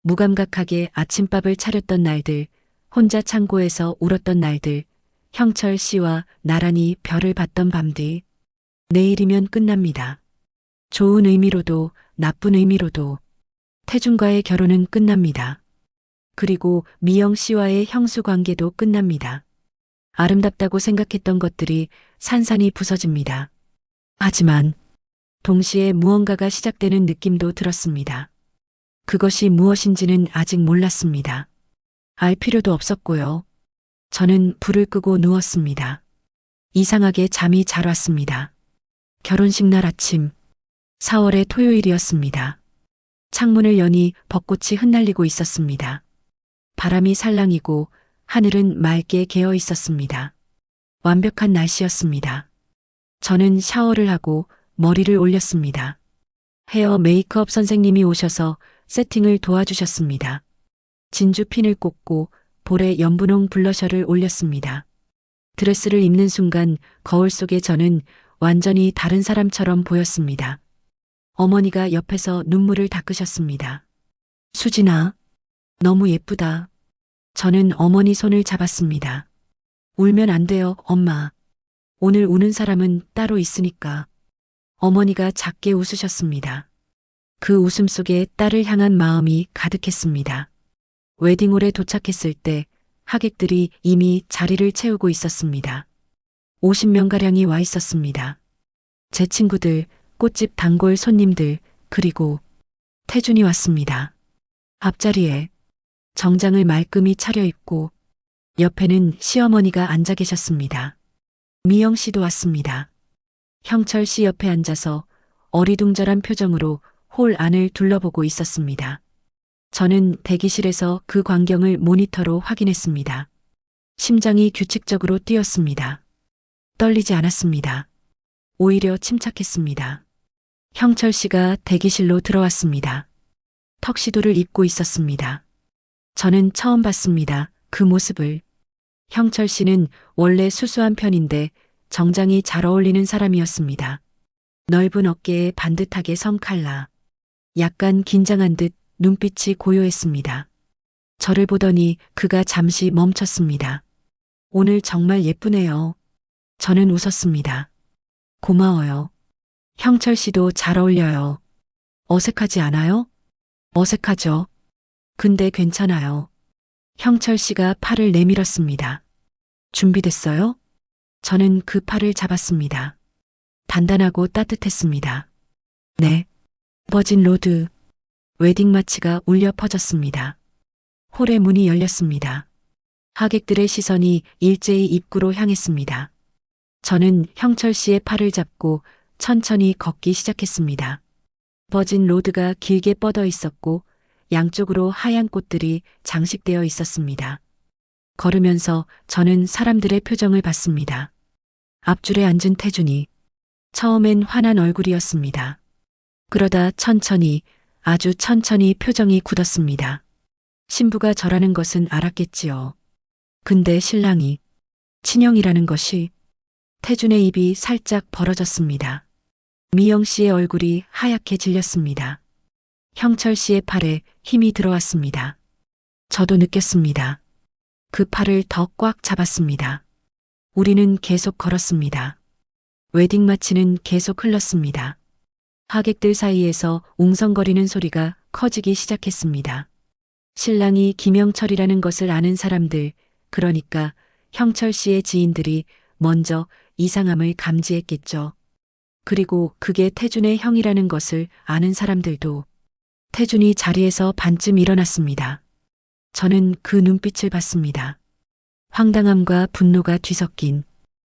S1: 무감각하게 아침밥을 차렸던 날들, 혼자 창고에서 울었던 날들, 형철 씨와 나란히 별을 봤던 밤들. 내일이면 끝납니다. 좋은 의미로도 나쁜 의미로도 태준과의 결혼은 끝납니다. 그리고 미영 씨와의 형수 관계도 끝납니다. 아름답다고 생각했던 것들이 산산이 부서집니다. 하지만 동시에 무언가가 시작되는 느낌도 들었습니다. 그것이 무엇인지는 아직 몰랐습니다. 알 필요도 없었고요. 저는 불을 끄고 누웠습니다. 이상하게 잠이 잘 왔습니다. 결혼식 날 아침, 4월의 토요일이었습니다. 창문을 여니 벚꽃이 흩날리고 있었습니다. 바람이 살랑이고 하늘은 맑게 개어 있었습니다. 완벽한 날씨였습니다. 저는 샤워를 하고 머리를 올렸습니다. 헤어 메이크업 선생님이 오셔서 세팅을 도와주셨습니다. 진주 핀을 꽂고 볼에 연분홍 블러셔를 올렸습니다. 드레스를 입는 순간 거울 속에 저는 완전히 다른 사람처럼 보였습니다. 어머니가 옆에서 눈물을 닦으셨습니다. 수진아, 너무 예쁘다. 저는 어머니 손을 잡았습니다. 울면 안 돼요, 엄마. 오늘 우는 사람은 따로 있으니까. 어머니가 작게 웃으셨습니다. 그 웃음 속에 딸을 향한 마음이 가득했습니다. 웨딩홀에 도착했을 때 하객들이 이미 자리를 채우고 있었습니다. 50명가량이 와 있었습니다. 제 친구들, 꽃집 단골 손님들, 그리고 태준이 왔습니다. 앞자리에 정장을 말끔히 차려입고 옆에는 시어머니가 앉아 계셨습니다. 미영 씨도 왔습니다. 형철 씨 옆에 앉아서 어리둥절한 표정으로 홀 안을 둘러보고 있었습니다. 저는 대기실에서 그 광경을 모니터로 확인했습니다. 심장이 규칙적으로 뛰었습니다. 떨리지 않았습니다. 오히려 침착했습니다. 형철 씨가 대기실로 들어왔습니다. 턱시도를 입고 있었습니다. 저는 처음 봤습니다. 그 모습을. 형철 씨는 원래 수수한 편인데 정장이 잘 어울리는 사람이었습니다. 넓은 어깨에 반듯하게 선 칼라. 약간 긴장한 듯 눈빛이 고요했습니다. 저를 보더니 그가 잠시 멈췄습니다. 오늘 정말 예쁘네요. 저는 웃었습니다. 고마워요. 형철 씨도 잘 어울려요. 어색하지 않아요? 어색하죠. 근데 괜찮아요. 형철 씨가 팔을 내밀었습니다. 준비됐어요? 저는 그 팔을 잡았습니다. 단단하고 따뜻했습니다. 네. 버진 로드. 웨딩 마치가 울려 퍼졌습니다. 홀의 문이 열렸습니다. 하객들의 시선이 일제히 입구로 향했습니다. 저는 형철 씨의 팔을 잡고 천천히 걷기 시작했습니다. 버진 로드가 길게 뻗어 있었고 양쪽으로 하얀 꽃들이 장식되어 있었습니다. 걸으면서 저는 사람들의 표정을 봤습니다. 앞줄에 앉은 태준이 처음엔 화난 얼굴이었습니다. 그러다 천천히, 아주 천천히 표정이 굳었습니다. 신부가 저라는 것은 알았겠지요. 근데 신랑이 친형이라는 것이. 태준의 입이 살짝 벌어졌습니다. 미영 씨의 얼굴이 하얗게 질렸습니다. 형철 씨의 팔에 힘이 들어왔습니다. 저도 느꼈습니다. 그 팔을 더 꽉 잡았습니다. 우리는 계속 걸었습니다. 웨딩 마치는 계속 흘렀습니다. 하객들 사이에서 웅성거리는 소리가 커지기 시작했습니다. 신랑이 김영철이라는 것을 아는 사람들, 그러니까 형철 씨의 지인들이 먼저 이상함을 감지했겠죠. 그리고 그게 태준의 형이라는 것을 아는 사람들도. 태준이 자리에서 반쯤 일어났습니다. 저는 그 눈빛을 봤습니다. 황당함과 분노가 뒤섞인,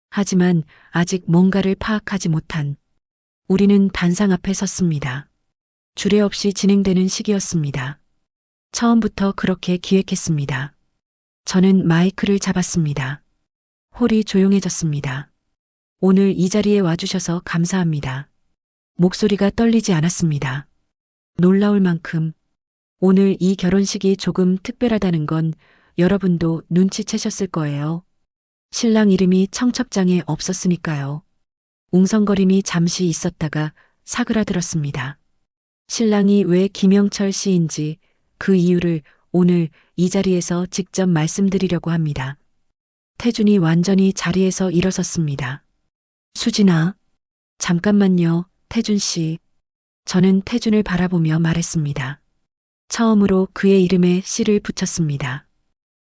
S1: 하지만 아직 뭔가를 파악하지 못한. 우리는 단상 앞에 섰습니다. 주례 없이 진행되는 시기였습니다. 처음부터 그렇게 기획했습니다. 저는 마이크를 잡았습니다. 홀이 조용해졌습니다. 오늘 이 자리에 와주셔서 감사합니다. 목소리가 떨리지 않았습니다. 놀라울 만큼. 오늘 이 결혼식이 조금 특별하다는 건 여러분도 눈치채셨을 거예요. 신랑 이름이 청첩장에 없었으니까요. 웅성거림이 잠시 있었다가 사그라들었습니다. 신랑이 왜 김영철 씨인지 그 이유를 오늘 이 자리에서 직접 말씀드리려고 합니다. 태준이 완전히 자리에서 일어섰습니다. 수진아, 잠깐만요, 태준 씨. 저는 태준을 바라보며 말했습니다. 처음으로 그의 이름에 씨를 붙였습니다.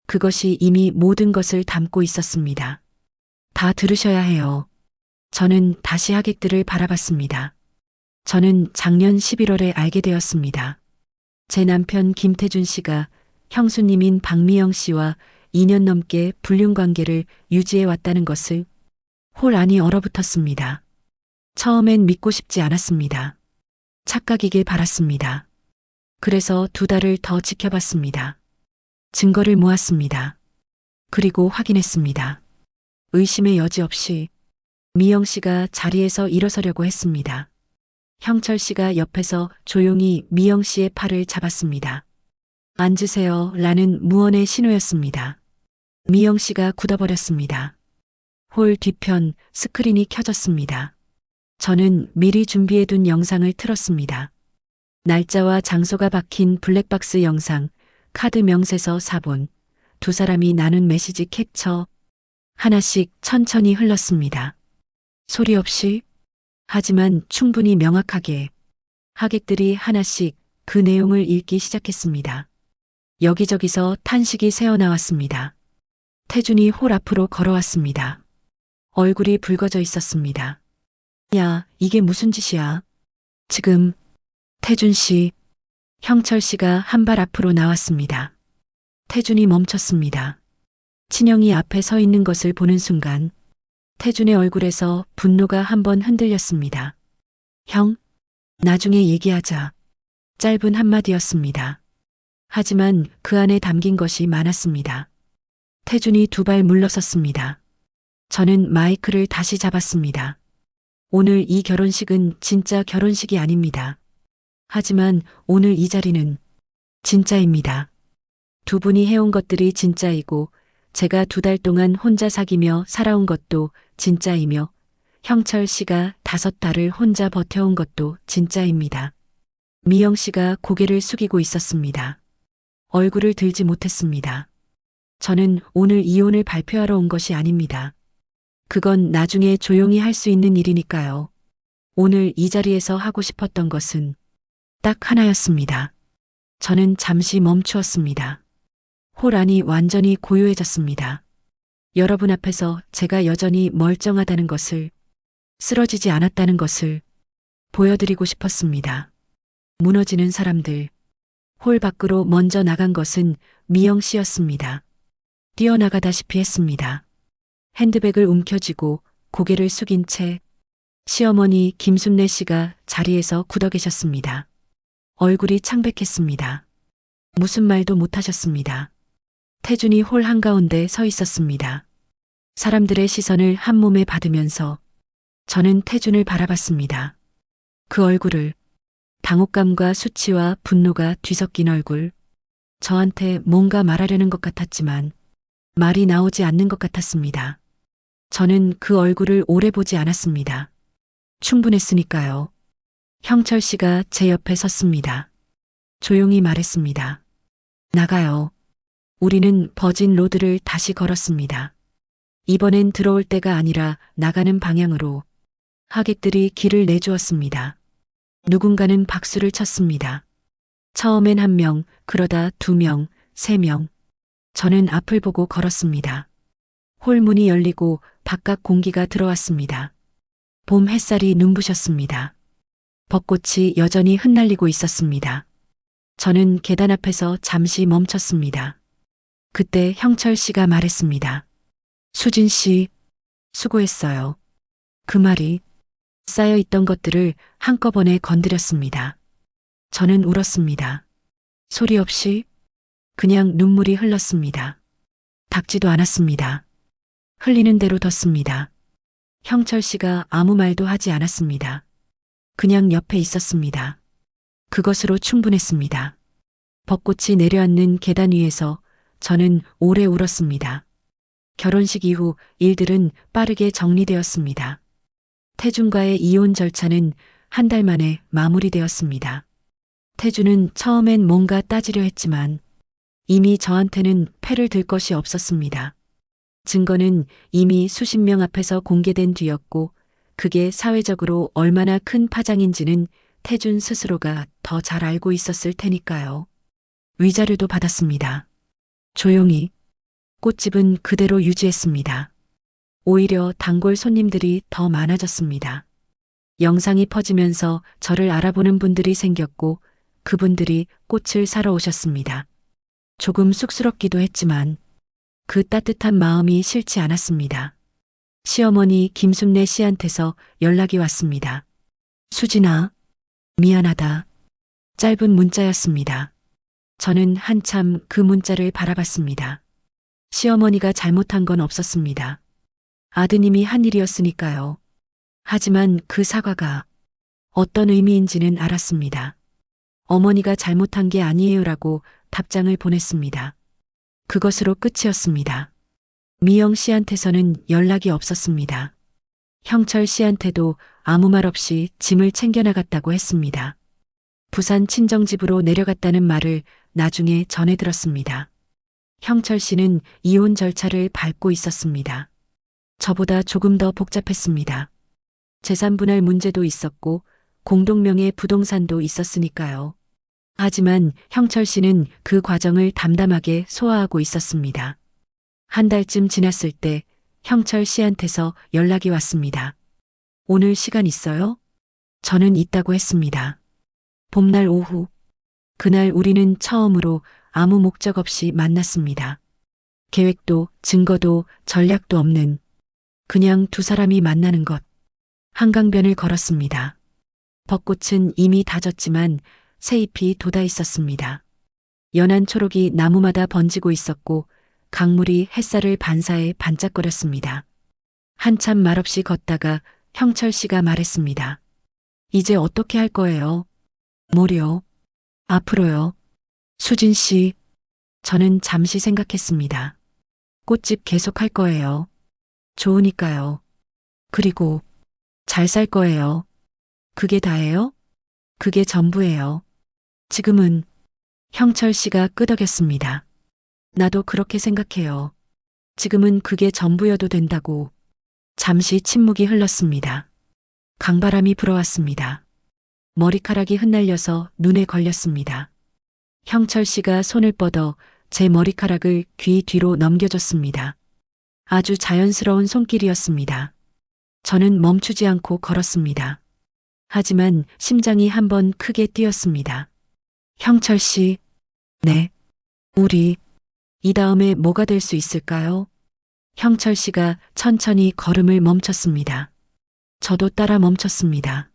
S1: 그것이 이미 모든 것을 담고 있었습니다. 다 들으셔야 해요. 저는 다시 하객들을 바라봤습니다. 저는 작년 11월에 알게 되었습니다. 제 남편 김태준 씨가 형수님인 박미영 씨와 2년 넘게 불륜 관계를 유지해 왔다는 것을. 홀 안이 얼어붙었습니다. 처음엔 믿고 싶지 않았습니다. 착각이길 바랐습니다. 그래서 2달을 더 지켜봤습니다. 증거를 모았습니다. 그리고 확인했습니다. 의심의 여지 없이 미영 씨가 자리에서 일어서려고 했습니다. 형철 씨가 옆에서 조용히 미영 씨의 팔을 잡았습니다. 앉으세요 라는 무언의 신호였습니다. 미영 씨가 굳어버렸습니다. 홀 뒤편 스크린이 켜졌습니다. 저는 미리 준비해둔 영상을 틀었습니다. 날짜와 장소가 박힌 블랙박스 영상, 카드 명세서 4본, 2사람이 나눈 메시지 캡처, 하나씩 천천히 흘렀습니다. 소리 없이, 하지만 충분히 명확하게. 하객들이 하나씩 그 내용을 읽기 시작했습니다. 여기저기서 탄식이 새어나왔습니다. 태준이 홀 앞으로 걸어왔습니다. 얼굴이 붉어져 있었습니다. 야, 이게 무슨 짓이야? 지금, 태준 씨, 형철 씨가 한 발 앞으로 나왔습니다. 태준이 멈췄습니다. 친형이 앞에 서 있는 것을 보는 순간 태준의 얼굴에서 분노가 한번 흔들렸습니다. 형, 나중에 얘기하자. 짧은 한마디였습니다. 하지만 그 안에 담긴 것이 많았습니다. 태준이 2발 물러섰습니다. 저는 마이크를 다시 잡았습니다. 오늘 이 결혼식은 진짜 결혼식이 아닙니다. 하지만 오늘 이 자리는 진짜입니다. 2분이 해온 것들이 진짜이고 제가 2달 동안 혼자 사귀며 살아온 것도 진짜이며 형철 씨가 5달을 혼자 버텨온 것도 진짜입니다. 미영 씨가 고개를 숙이고 있었습니다. 얼굴을 들지 못했습니다. 저는 오늘 이혼을 발표하러 온 것이 아닙니다. 그건 나중에 조용히 할 수 있는 일이니까요. 오늘 이 자리에서 하고 싶었던 것은 딱 하나였습니다. 저는 잠시 멈추었습니다. 홀 안이 완전히 고요해졌습니다. 여러분 앞에서 제가 여전히 멀쩡하다는 것을, 쓰러지지 않았다는 것을 보여드리고 싶었습니다. 무너지는 사람들. 홀 밖으로 먼저 나간 것은 미영 씨였습니다. 뛰어나가다시피 했습니다. 핸드백을 움켜쥐고 고개를 숙인 채 시어머니 김순례 씨가 자리에서 굳어 계셨습니다. 얼굴이 창백했습니다. 무슨 말도 못하셨습니다. 태준이 홀 한가운데 서 있었습니다. 사람들의 시선을 한 몸에 받으면서 저는 태준을 바라봤습니다. 그 얼굴을, 당혹감과 수치와 분노가 뒤섞인 얼굴. 저한테 뭔가 말하려는 것 같았지만 말이 나오지 않는 것 같았습니다. 저는 그 얼굴을 오래 보지 않았습니다. 충분했으니까요. 형철 씨가 제 옆에 섰습니다. 조용히 말했습니다. 나가요. 우리는 버진 로드를 다시 걸었습니다. 이번엔 들어올 때가 아니라 나가는 방향으로. 하객들이 길을 내주었습니다. 누군가는 박수를 쳤습니다. 처음엔 1명, 그러다 2명, 3명. 저는 앞을 보고 걸었습니다. 홀문이 열리고 바깥 공기가 들어왔습니다. 봄 햇살이 눈부셨습니다. 벚꽃이 여전히 흩날리고 있었습니다. 저는 계단 앞에서 잠시 멈췄습니다. 그때 형철 씨가 말했습니다. 수진 씨, 수고했어요. 그 말이 쌓여있던 것들을 한꺼번에 건드렸습니다. 저는 울었습니다. 소리 없이 그냥 눈물이 흘렀습니다. 닦지도 않았습니다. 흘리는 대로 뒀습니다. 형철 씨가 아무 말도 하지 않았습니다. 그냥 옆에 있었습니다. 그것으로 충분했습니다. 벚꽃이 내려앉는 계단 위에서 저는 오래 울었습니다. 결혼식 이후 일들은 빠르게 정리되었습니다. 태준과의 이혼 절차는 1달 만에 마무리되었습니다. 태준은 처음엔 뭔가 따지려 했지만 이미 저한테는 패를 들 것이 없었습니다. 증거는 이미 수십 명 앞에서 공개된 뒤였고 그게 사회적으로 얼마나 큰 파장인지는 태준 스스로가 더 잘 알고 있었을 테니까요. 위자료도 받았습니다. 조용히 꽃집은 그대로 유지했습니다. 오히려 단골 손님들이 더 많아졌습니다. 영상이 퍼지면서 저를 알아보는 분들이 생겼고 그분들이 꽃을 사러 오셨습니다. 조금 쑥스럽기도 했지만 그 따뜻한 마음이 싫지 않았습니다. 시어머니 김순례 씨한테서 연락이 왔습니다. 수진아, 미안하다. 짧은 문자였습니다. 저는 한참 그 문자를 바라봤습니다. 시어머니가 잘못한 건 없었습니다. 아드님이 한 일이었으니까요. 하지만 그 사과가 어떤 의미인지는 알았습니다. 어머니가 잘못한 게 아니에요라고 답장을 보냈습니다. 그것으로 끝이었습니다. 미영 씨한테서는 연락이 없었습니다. 형철 씨한테도 아무 말 없이 짐을 챙겨나갔다고 했습니다. 부산 친정집으로 내려갔다는 말을 나중에 전해 들었습니다. 형철 씨는 이혼 절차를 밟고 있었습니다. 저보다 조금 더 복잡했습니다. 재산 분할 문제도 있었고 공동명의 부동산도 있었으니까요. 하지만 형철 씨는 그 과정을 담담하게 소화하고 있었습니다. 1달쯤 지났을 때 형철 씨한테서 연락이 왔습니다. 오늘 시간 있어요? 저는 있다고 했습니다. 봄날 오후. 그날 우리는 처음으로 아무 목적 없이 만났습니다. 계획도 증거도 전략도 없는 그냥 두 사람이 만나는 것. 한강변을 걸었습니다. 벚꽃은 이미 다졌지만 새잎이 돋아 있었습니다. 연한 초록이 나무마다 번지고 있었고 강물이 햇살을 반사해 반짝거렸습니다. 한참 말없이 걷다가 형철 씨가 말했습니다. 이제 어떻게 할 거예요? 뭐요? 앞으로요? 수진 씨. 저는 잠시 생각했습니다. 꽃집 계속 할 거예요. 좋으니까요. 그리고 잘 살 거예요. 그게 다예요? 그게 전부예요. 지금은 형철 씨가 끄덕였습니다. 나도 그렇게 생각해요. 지금은 그게 전부여도 된다고. 잠시 침묵이 흘렀습니다. 강바람이 불어왔습니다. 머리카락이 흩날려서 눈에 걸렸습니다. 형철 씨가 손을 뻗어 제 머리카락을 귀 뒤로 넘겨줬습니다. 아주 자연스러운 손길이었습니다. 저는 멈추지 않고 걸었습니다. 하지만 심장이 한번 크게 뛰었습니다. 형철 씨, 네. 우리, 이 다음에 뭐가 될 수 있을까요? 형철 씨가 천천히 걸음을 멈췄습니다. 저도 따라 멈췄습니다.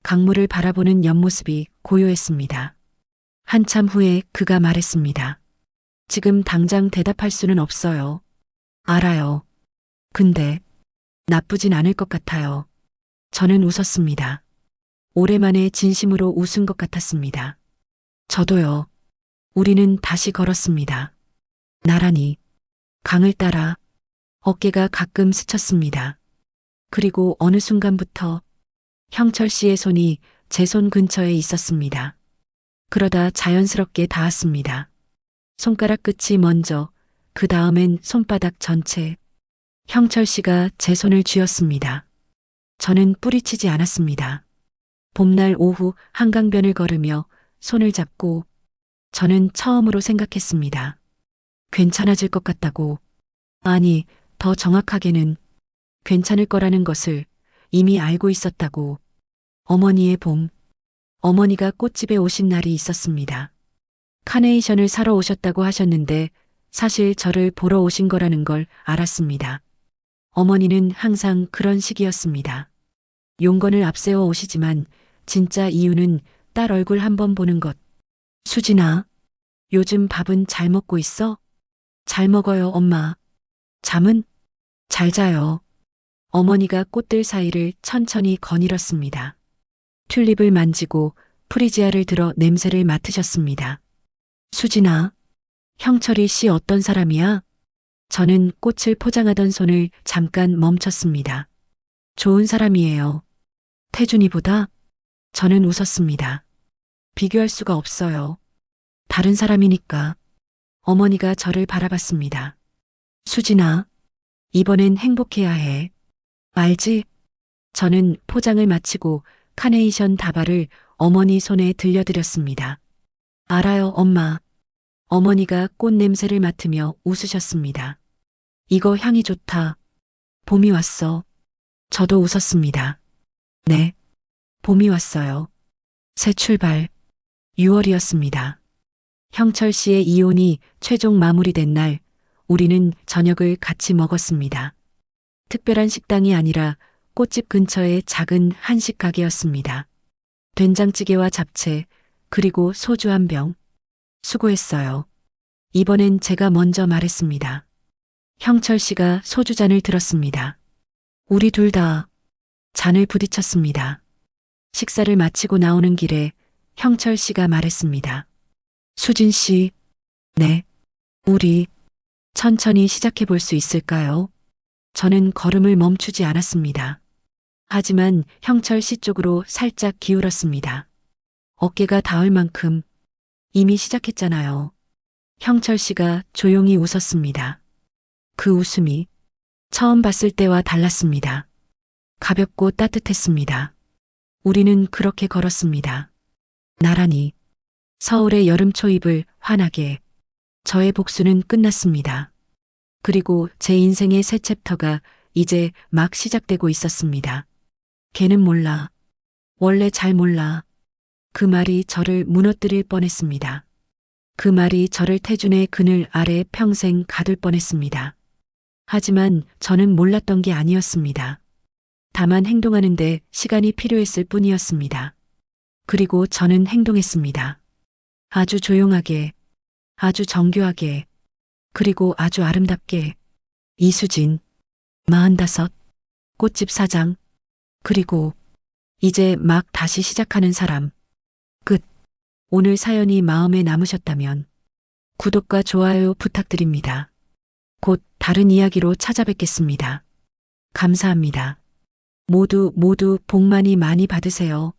S1: 강물을 바라보는 옆모습이 고요했습니다. 한참 후에 그가 말했습니다. 지금 당장 대답할 수는 없어요. 알아요. 근데 나쁘진 않을 것 같아요. 저는 웃었습니다. 오랜만에 진심으로 웃은 것 같았습니다. 저도요. 우리는 다시 걸었습니다. 나란히 강을 따라 어깨가 가끔 스쳤습니다. 그리고 어느 순간부터 형철 씨의 손이 제 손 근처에 있었습니다. 그러다 자연스럽게 닿았습니다. 손가락 끝이 먼저, 그 다음엔 손바닥 전체. 형철 씨가 제 손을 쥐었습니다. 저는 뿌리치지 않았습니다. 봄날 오후 한강변을 걸으며 손을 잡고 저는 처음으로 생각했습니다. 괜찮아질 것 같다고. 아니, 더 정확하게는 괜찮을 거라는 것을 이미 알고 있었다고. 어머니의 봄. 어머니가 꽃집에 오신 날이 있었습니다. 카네이션을 사러 오셨다고 하셨는데 사실 저를 보러 오신 거라는 걸 알았습니다. 어머니는 항상 그런 식이었습니다. 용건을 앞세워 오시지만 진짜 이유는 딸 얼굴 한번 보는 것. 수진아, 요즘 밥은 잘 먹고 있어? 잘 먹어요, 엄마. 잠은? 잘 자요. 어머니가 꽃들 사이를 천천히 거닐었습니다. 튤립을 만지고 프리지아를 들어 냄새를 맡으셨습니다. 수진아, 형철이 씨 어떤 사람이야? 저는 꽃을 포장하던 손을 잠깐 멈췄습니다. 좋은 사람이에요. 태준이보다? 저는 웃었습니다. 비교할 수가 없어요. 다른 사람이니까. 어머니가 저를 바라봤습니다. 수진아, 이번엔 행복해야 해. 알지? 저는 포장을 마치고 카네이션 다발을 어머니 손에 들려드렸습니다. 알아요, 엄마. 어머니가 꽃 냄새를 맡으며 웃으셨습니다. 이거 향이 좋다. 봄이 왔어. 저도 웃었습니다. 네, 봄이 왔어요. 새 출발. 6월이었습니다. 형철 씨의 이혼이 최종 마무리된 날, 우리는 저녁을 같이 먹었습니다. 특별한 식당이 아니라 꽃집 근처의 작은 한식 가게였습니다. 된장찌개와 잡채, 그리고 소주 한 병. 수고했어요. 이번엔 제가 먼저 말했습니다. 형철 씨가 소주잔을 들었습니다. 우리 둘 다 잔을 부딪혔습니다. 식사를 마치고 나오는 길에 형철 씨가 말했습니다. 수진 씨, 네, 우리 천천히 시작해 볼 수 있을까요? 저는 걸음을 멈추지 않았습니다. 하지만 형철 씨 쪽으로 살짝 기울었습니다. 어깨가 닿을 만큼 이미 시작했잖아요. 형철 씨가 조용히 웃었습니다. 그 웃음이 처음 봤을 때와 달랐습니다. 가볍고 따뜻했습니다. 우리는 그렇게 걸었습니다. 나란히 서울의 여름 초입을 환하게. 저의 복수는 끝났습니다. 그리고 제 인생의 새 챕터가 이제 막 시작되고 있었습니다. 걔는 몰라. 원래 잘 몰라. 그 말이 저를 무너뜨릴 뻔했습니다. 그 말이 저를 태준의 그늘 아래 평생 가둘 뻔했습니다. 하지만 저는 몰랐던 게 아니었습니다. 다만 행동하는데 시간이 필요했을 뿐이었습니다. 그리고 저는 행동했습니다. 아주 조용하게, 아주 정교하게, 그리고 아주 아름답게. 이수진, 45, 꽃집 사장, 그리고 이제 막 다시 시작하는 사람. 끝. 오늘 사연이 마음에 남으셨다면 구독과 좋아요 부탁드립니다. 곧 다른 이야기로 찾아뵙겠습니다. 감사합니다. 모두 복 많이 받으세요.